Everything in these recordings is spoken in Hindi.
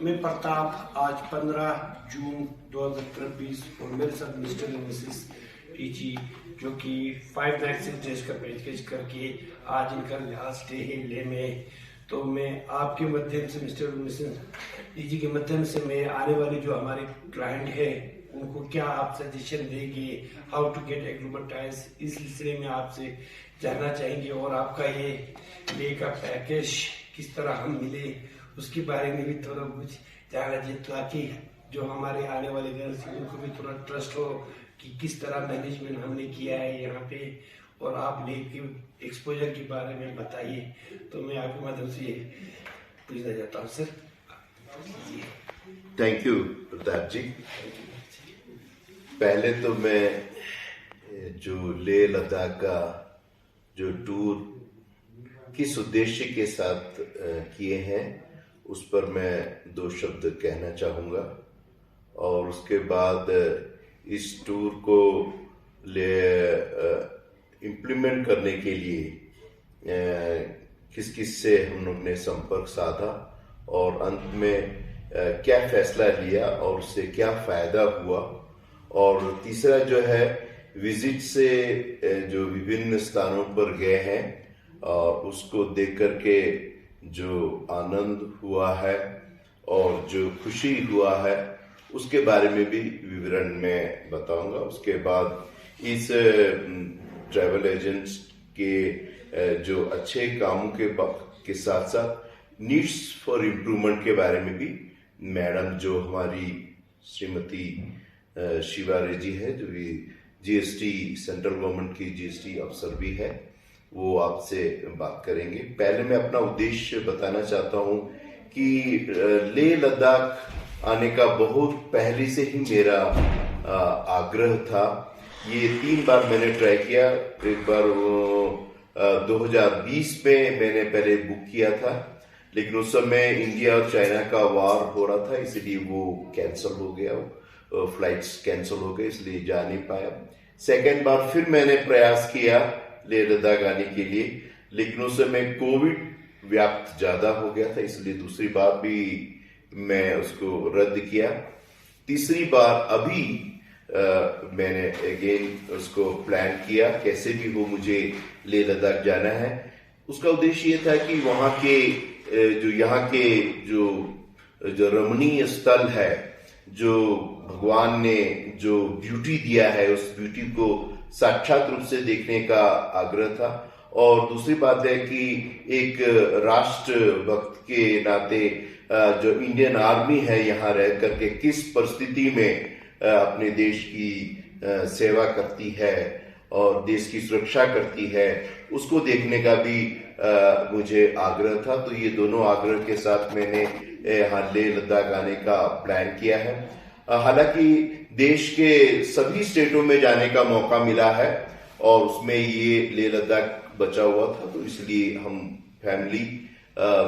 मैं प्रताप आज 15 जून 2023 और मेरे साथ मिस्टर एंड मिसेस टीची जो कि 5 नाइट 6 डेज का पैकेज करके आज इनका लास्ट डे है ले में। तो मैं आपके माध्यम से मिस्टर और मिसेस टीची के माध्यम से मैं आने वाले जो हमारे क्लाइंट है उनको क्या आप सजेशन देंगे, हाउ टू गेट एग्रीमेंटाइज, इस सिलसिले में आपसे जानना चाहेंगे। और आपका ये ले का पैकेज किस तरह हम मिले उसके बारे में भी थोड़ा कुछ जानना चाहिए, ताकि जो हमारे आने वाले गर्ल्स उनको भी थोड़ा ट्रस्ट हो कि किस तरह मैनेजमेंट हमने किया है यहाँ पे। और आप ले के एक्सपोजर के बारे में बताइए। तो मैं आपके माध्यम से पूछना चाहता हूँ सर। थैंक यू प्रताप जी। पहले तो मैं जो लेह लद्दाख का जो टूर किस उद्देश्य के साथ किए हैं उस पर मैं 2 शब्द कहना चाहूँगा, और उसके बाद इस टूर को इम्प्लीमेंट करने के लिए किस किस से हम लोग ने संपर्क साधा और अंत में क्या फैसला लिया और उससे क्या फायदा हुआ। और तीसरा जो है विजिट से जो विभिन्न स्थानों पर गए हैं और उसको देख करके जो आनंद हुआ है और जो खुशी हुआ है उसके बारे में भी विवरण में बताऊंगा। उसके बाद इस ट्रैवल एजेंट्स के जो अच्छे कामों के साथ साथ नीड्स फॉर इम्प्रूवमेंट के बारे में भी मैडम जो हमारी श्रीमती शिवा रेजी है, जो भी जीएसटी सेंट्रल गवर्नमेंट की जीएसटी अफसर भी है, वो आपसे बात करेंगे। पहले मैं अपना उद्देश्य बताना चाहता हूँ कि लेह लद्दाख आने का बहुत पहले से ही मेरा आग्रह था। ये 3 बार मैंने ट्राई किया। एक बार 2020 में मैंने पहले बुक किया था, लेकिन उस समय इंडिया और चाइना का वार हो रहा था, इसलिए वो कैंसिल हो गया, फ्लाइट्स कैंसिल हो गए, इसलिए जा नहीं पाया। सेकेंड बार फिर मैंने प्रयास किया लेह लद्दाख आने के लिए, लेकिन उस समय कोविड व्याप्त ज्यादा हो गया था, इसलिए दूसरी बार भी मैं उसको रद्द किया। तीसरी बार अभी मैंने अगेन उसको प्लान किया, कैसे भी हो मुझे लेह लद्दाख जाना है। उसका उद्देश्य ये था कि वहाँ के जो यहाँ के जो रमणीय स्थल है, जो भगवान ने जो ब्यूटी दिया है, उस ब्यूटी को साक्षात रूप से देखने का आग्रह था। और दूसरी बात है कि एक राष्ट्र भक्त के नाते जो इंडियन आर्मी है यहाँ रह करके किस परिस्थिति में अपने देश की सेवा करती है और देश की सुरक्षा करती है, उसको देखने का भी मुझे आग्रह था। तो ये दोनों आग्रह के साथ मैंने यहाँ लेह लद्दाख आने का प्लान किया है। हालांकि देश के सभी स्टेटों में जाने का मौका मिला है और उसमें ये लेह लद्दाख बचा हुआ था, तो इसलिए हम फैमिली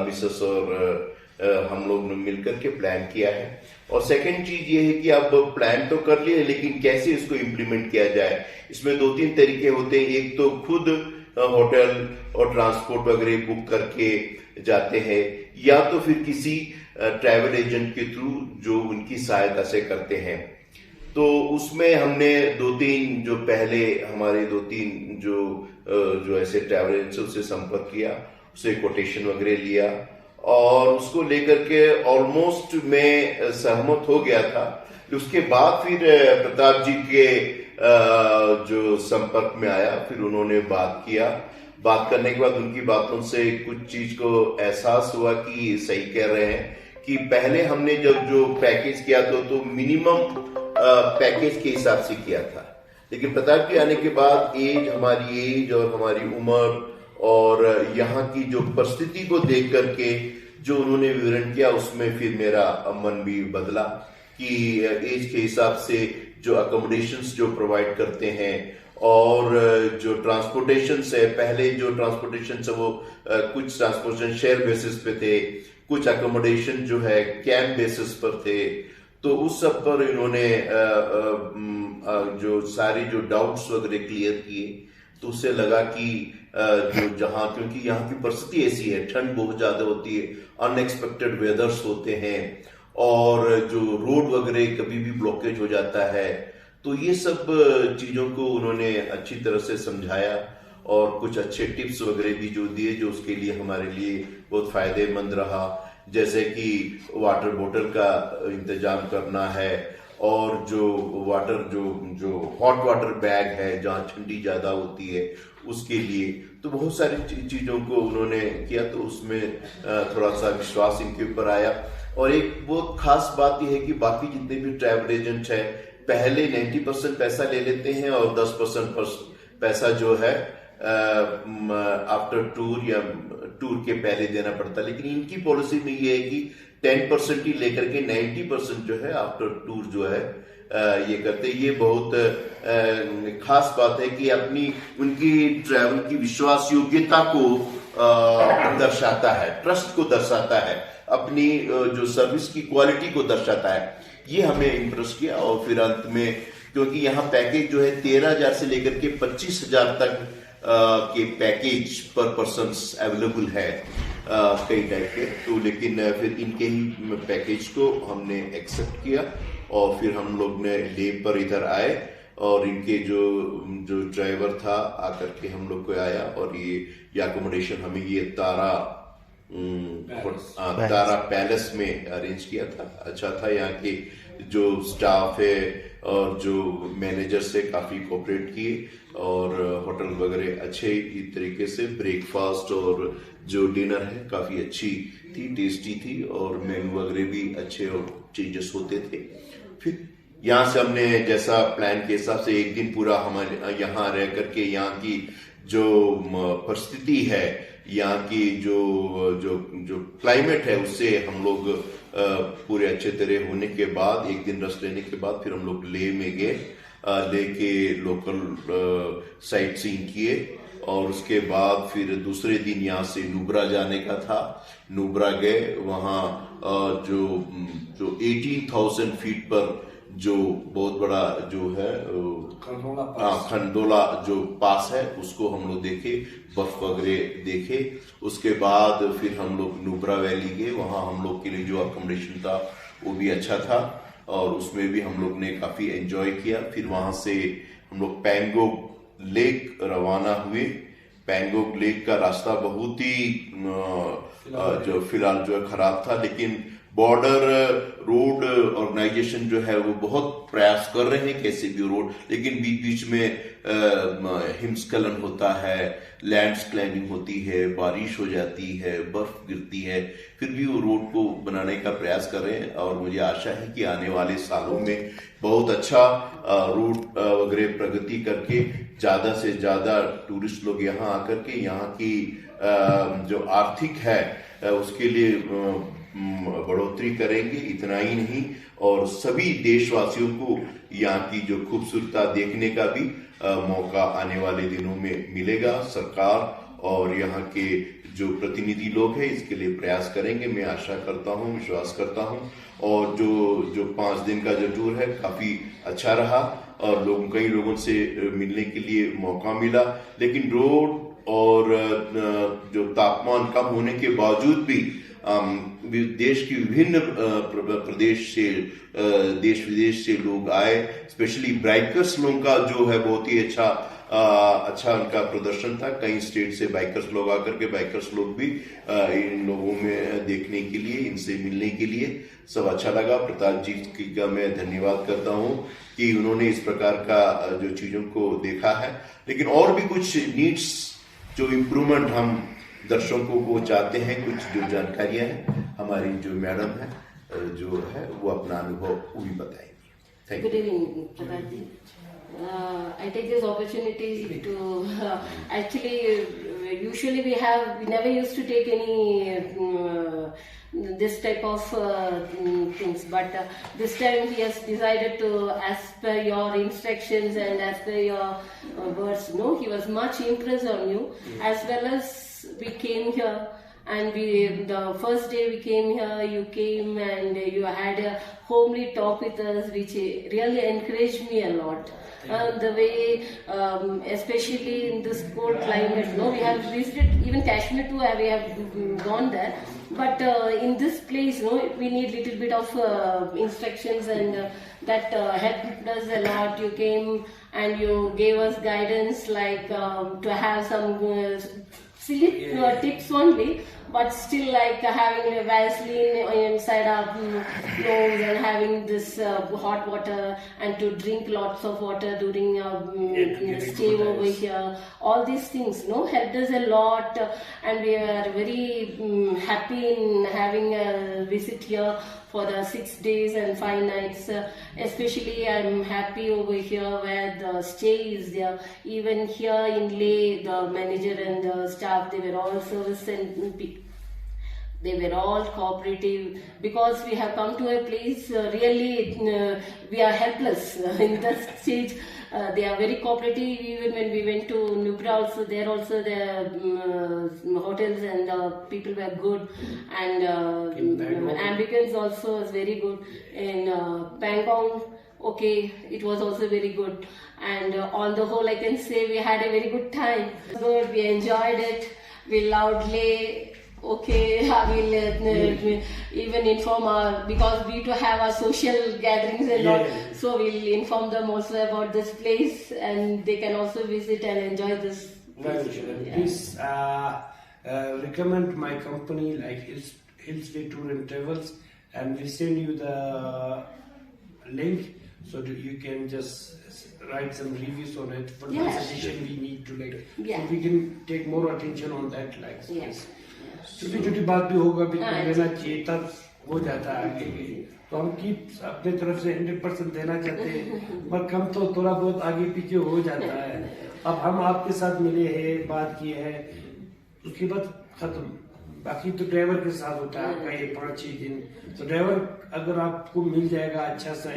मिसेस और हम लोग ने मिलकर के प्लान किया है। और सेकंड चीज ये है कि अब प्लान तो कर लिए, लेकिन कैसे इसको इम्प्लीमेंट किया जाए। इसमें 2-3 तरीके होते हैं। एक तो खुद होटल और ट्रांसपोर्ट वगैरह बुक करके जाते हैं, या तो फिर किसी ट्रैवल एजेंट के थ्रू जो उनकी सहायता से करते हैं। तो उसमें हमने 2-3 जो पहले हमारे 2-3 जो ऐसे ट्रैवल एजेंट से संपर्क किया, उससे कोटेशन वगैरह लिया और उसको लेकर के ऑलमोस्ट मैं सहमत हो गया था। उसके बाद फिर प्रताप जी के जो संपर्क में आया, फिर उन्होंने बात किया। बात करने के बाद उनकी बातों से कुछ चीज को एहसास हुआ कि सही कह रहे हैं कि पहले हमने जब जो पैकेज किया तो मिनिमम पैकेज के हिसाब से किया था, लेकिन प्रताप जी आने के बाद हमारी एज और हमारी उम्र और यहाँ की जो परिस्थिति को देख करके जो उन्होंने विवरण किया, उसमें फिर मेरा मन भी बदला कि एज के हिसाब से जो अकोमोडेशंस जो प्रोवाइड करते हैं और जो ट्रांसपोर्टेशन है, पहले जो ट्रांसपोर्टेशन है वो कुछ ट्रांसपोर्टेशन शेयर बेसिस पे थे, कुछ अकोमोडेशन जो है कैंप बेसिस पर थे। तो उस सब पर इन्होंने जो सारी जो डाउट्स वगैरह क्लियर किए, तो उससे लगा कि जो जहाँ, क्योंकि यहाँ की परिस्थिति ऐसी है, ठंड बहुत ज्यादा होती है, अनएक्सपेक्टेड वेदर्स होते हैं और जो रोड वगैरह कभी भी ब्लॉकेज हो जाता है, तो ये सब चीजों को उन्होंने अच्छी तरह से समझाया और कुछ अच्छे टिप्स वगैरह भी जो दिए, जो उसके लिए हमारे लिए बहुत फायदेमंद रहा। जैसे कि वाटर बोतल का इंतजाम करना है, और जो वाटर जो हॉट वाटर बैग है जहाँ ठंडी ज्यादा होती है उसके लिए, तो बहुत सारी चीजों को उन्होंने किया, तो उसमें थोड़ा सा विश्वास इनके ऊपर आया। और एक बहुत खास बात यह है कि बाकी जितने भी ट्रैवल एजेंट है पहले 90% पैसा ले लेते हैं और 10% पैसा जो है आफ्टर टूर या टूर के पहले देना पड़ता है। लेकिन इनकी पॉलिसी में ये है कि 10% ही लेकर के 90% जो है आफ्टर टूर जो है ये करते। ये बहुत खास बात है कि अपनी उनकी ट्रैवल की विश्वास योग्यता को दर्शाता है, ट्रस्ट को दर्शाता है, अपनी जो सर्विस की क्वालिटी को दर्शाता है। ये हमें इम्प्रेस किया। और फिर अंत में, क्योंकि यहाँ पैकेज जो है 13,000 से लेकर के 25,000 तक के पैकेज पर पर्सन अवेलेबल है कई टाइप के, तो लेकिन फिर इनके ही पैकेज को हमने एक्सेप्ट किया और फिर हम लोग ने लेह पर इधर आए और इनके जो ड्राइवर था आकर के हम लोग को आया और ये अकोमोडेशन हमें ये तारा पैलेस में अरेंज किया था। अच्छा था, यहाँ के जो स्टाफ है और जो मैनेजर से काफी कोऑपरेट किए और होटल वगैरह अच्छे तरीके से, ब्रेकफास्ट और जो डिनर है काफी अच्छी थी, टेस्टी थी और मेनू वगैरह भी अच्छे और चेंजेस होते थे। फिर यहाँ से हमने जैसा प्लान के हिसाब से एक दिन पूरा हमारे यहाँ रह करके यहाँ की जो परिस्थिति है, यहाँ की जो क्लाइमेट है उससे हम लोग पूरे अच्छे तरह होने के बाद एक दिन रेस्ट लेने के बाद फिर हम लोग लेह में गए। लेह के लोकल साइट सीइंग किए और उसके बाद फिर दूसरे दिन यहाँ से नुब्रा जाने का था। नुब्रा गए, वहाँ जो 18,000 फीट पर जो बहुत बड़ा जो है खंडोला जो पास है उसको हम लोग देखे, बर्फ वगैरह देखे। उसके बाद फिर हम लोग नुब्रा वैली गए, वहाँ हम लोग के लिए जो अकोमोडेशन था वो भी अच्छा था और उसमें भी हम लोग ने काफी एंजॉय किया। फिर वहां से हम लोग पैंगोंग लेक रवाना हुए। पैंगोंग लेक का रास्ता बहुत ही जो फिलहाल जो है खराब था, लेकिन बॉर्डर रोड ऑर्गेनाइजेशन जो है वो बहुत प्रयास कर रहे हैं कैसे भी रोड, लेकिन बीच बीच में हिमस्खलन होता है, लैंडस्लाइडिंग होती है, बारिश हो जाती है, बर्फ गिरती है, फिर भी वो रोड को बनाने का प्रयास कर रहे हैं और मुझे आशा है कि आने वाले सालों में बहुत अच्छा रोड वगैरह प्रगति करके ज्यादा से ज्यादा टूरिस्ट लोग यहाँ आकर के यहाँ की जो आर्थिक है उसके लिए बढ़ोतरी करेंगे। इतना ही नहीं, और सभी देशवासियों को यहाँ की जो खूबसूरता देखने का भी मौका आने वाले दिनों में मिलेगा। सरकार और यहाँ के जो प्रतिनिधि लोग हैं इसके लिए प्रयास करेंगे, मैं आशा करता हूँ, विश्वास करता हूँ। और जो 5 दिन का जो टूर है काफी अच्छा रहा और कई लोगों से मिलने के लिए मौका मिला। लेकिन रोड और जो तापमान कम होने के बावजूद भी देश की विभिन्न प्रदेश से देश विदेश से लोग आए, स्पेशली बाइकर्स लोगों का जो है बहुत ही अच्छा उनका प्रदर्शन था। कई स्टेट से बाइकर्स लोग आकर के, बाइकर्स लोग भी इन लोगों में देखने के लिए, इनसे मिलने के लिए सब अच्छा लगा। प्रताप जी का मैं धन्यवाद करता हूं कि उन्होंने इस प्रकार का जो चीजों को देखा है। लेकिन और भी कुछ नीड्स जो इम्प्रूवमेंट हम दर्शकों को चाहते हैं, कुछ जो जानकारियां हैं हमारी जो मैडम है जो है वो अपना अनुभव वो भी बताएंगी। Thank you. Good evening, Prakash ji. I take this opportunity to actually usually we never used to take any this type of things, but this time he has decided to, as per your instructions and as per your words, no, he was much impressed on you, as well as we came here. And the first day we came here, you came and you had a homely talk with us, which really encouraged me a lot. The way, especially in this cold climate, no, we have visited even Kashmir too. We have gone there, But in this place, we need little bit of instructions, and that helped us a lot. You came and you gave us guidance, like to have some silly tips only, but still like having a Vaseline inside our nose and having this hot water, and to drink lots of water during stay over here. All these things, helped us a lot, and we are very happy in having a visit here for the 6 days and 5 nights. Especially, I'm happy over here where the stay is there. Even here in Leh, the manager and the staff, they were all service and they were all cooperative, because we have come to a place really we are helpless in that stage. They are very cooperative. Even when we went to Nubra also, there also the hotels and people were good, and ambulance also was very good. In Pangong, okay, it was also very good, and on the whole I can say we had a very good time. Good, we enjoyed it, we loudly. Okay, I will even inform because we to have our social gatherings and all, so we'll inform them also about this place, and they can also visit and enjoy this. Please recommend my company like Hillsway Tour and Travels, and we'll send you the link so that you can just write some reviews on it. For my suggestion, we need to so we can take more attention on that, like. Yes. छोटी छोटी बात भी होगा, भी कर लेना चाहिए, तब हो जाता है आगे भी। तो हम की अपने तरफ से 100% देना चाहते हैं, पर कम तो थोड़ा बहुत आगे पीछे हो जाता है। अब हम आपके साथ मिले हैं, बात की है, उसके बाद खत्म। बाकी तो ड्राइवर के साथ होता है आपका ये 5-6 दिन। तो ड्राइवर अगर आपको मिल जाएगा अच्छा सा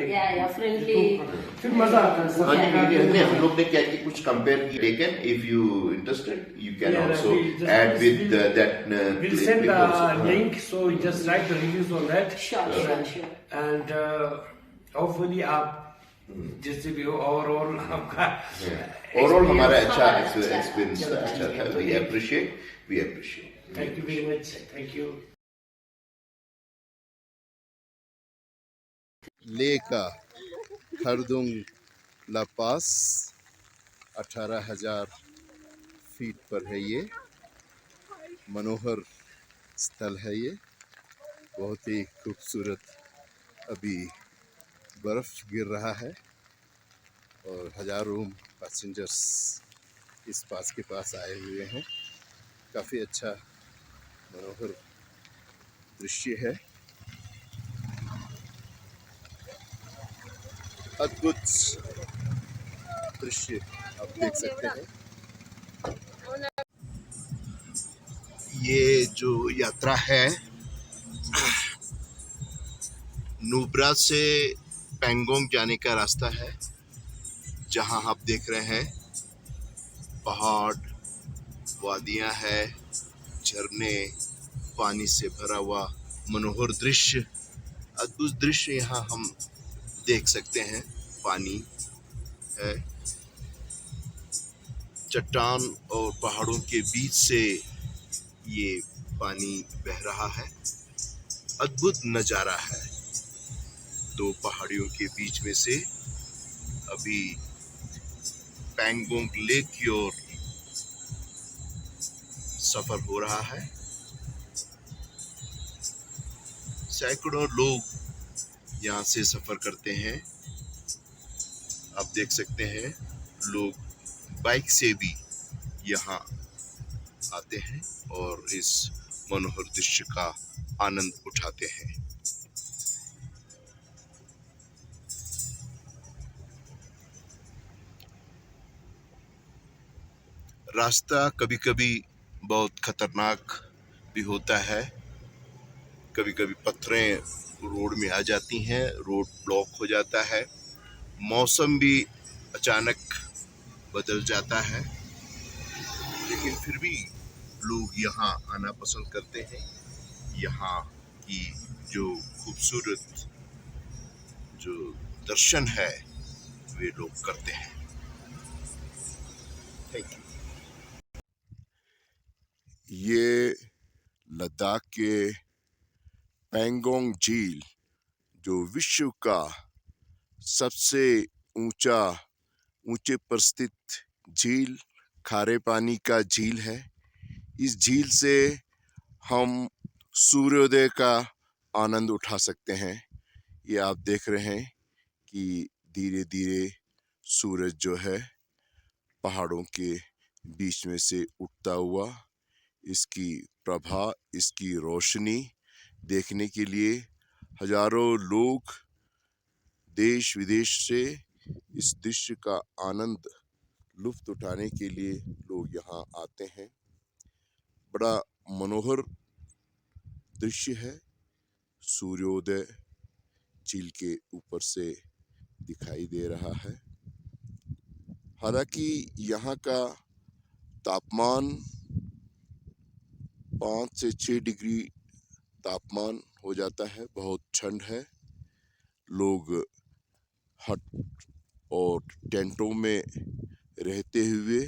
फ्रेंडली, तो फिर मजा आता है। हम लोग ने क्या कि कुछ कंपेयर की, लेकिन if you interested you can also add with that we'll send the link, so you just write the reviews on that. Sure. And hopefully आप जैसे भी हो ओवरऑल आपका ओवरऑल हमारा अच्छा एक्सपीरियंस अच्छा था। We appreciate. Thank you very much. Thank you. Leh का खरदुंग ला पास 18,000 फीट पर है। ये मनोहर स्थल है। ये बहुत ही खूबसूरत, अभी बर्फ़ गिर रहा है और हज़ारों पैसेंजर्स इस पास के पास आए हुए हैं। काफ़ी अच्छा मनोहर दृश्य है, अद्भुत दृश्य आप देख सकते हैं। ये जो यात्रा है नुब्रा से पैंगोंग जाने का रास्ता है, जहां आप देख रहे हैं पहाड़, वादियां है, झरने, पानी से भरा हुआ मनोहर दृश्य, अद्भुत दृश्य यहाँ हम देख सकते हैं। पानी है, चट्टान और पहाड़ों के बीच से ये पानी बह रहा है। अद्भुत नज़ारा है। दो पहाड़ियों के बीच में से अभी पैंगोंग लेक की ओर सफर हो रहा है। सैकड़ों लोग यहाँ से सफर करते हैं। आप देख सकते हैं लोग बाइक से भी यहाँ आते हैं और इस मनोहर दृश्य का आनंद उठाते हैं। रास्ता कभी कभी बहुत खतरनाक भी होता है। कभी कभी पत्थरें रोड में आ जाती हैं, रोड ब्लॉक हो जाता है, मौसम भी अचानक बदल जाता है, लेकिन फिर भी लोग यहाँ आना पसंद करते हैं। यहाँ की जो खूबसूरत जो दर्शन है वे लोग करते हैं। Thank you. ये लद्दाख के पैंगोंग झील जो विश्व का सबसे ऊंचे पर स्थित झील, खारे पानी का झील है। इस झील से हम सूर्योदय का आनंद उठा सकते हैं। ये आप देख रहे हैं कि धीरे धीरे सूरज जो है पहाड़ों के बीच में से उठता हुआ, इसकी प्रभा, इसकी रोशनी देखने के लिए हजारों लोग देश विदेश से इस दृश्य का आनंद लुत्फ उठाने के लिए लोग यहाँ आते हैं। बड़ा मनोहर दृश्य है, सूर्योदय झील के ऊपर से दिखाई दे रहा है। हालांकि यहाँ का तापमान 5 से 6 डिग्री तापमान हो जाता है, बहुत ठंड है। लोग हट और टेंटों में रहते हुए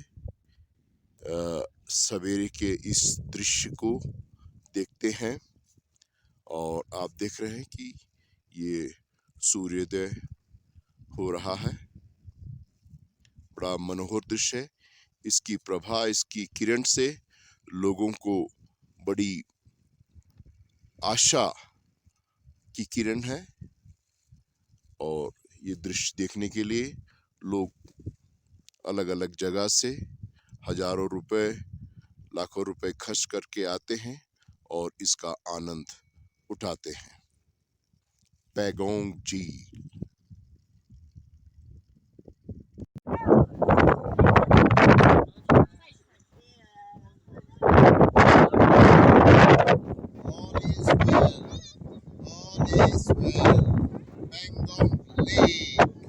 सवेरे के इस दृश्य को देखते हैं। और आप देख रहे हैं कि ये सूर्योदय हो रहा है। बड़ा मनोहर दृश्य है। इसकी प्रभा, इसकी किरण से लोगों को बड़ी आशा की किरण है। और ये दृश्य देखने के लिए लोग अलग अलग जगह से हजारों रुपए, लाखों रुपए खर्च करके आते हैं और इसका आनंद उठाते हैं। पैगोंग झील। All is well. All is well. Pangong Lake.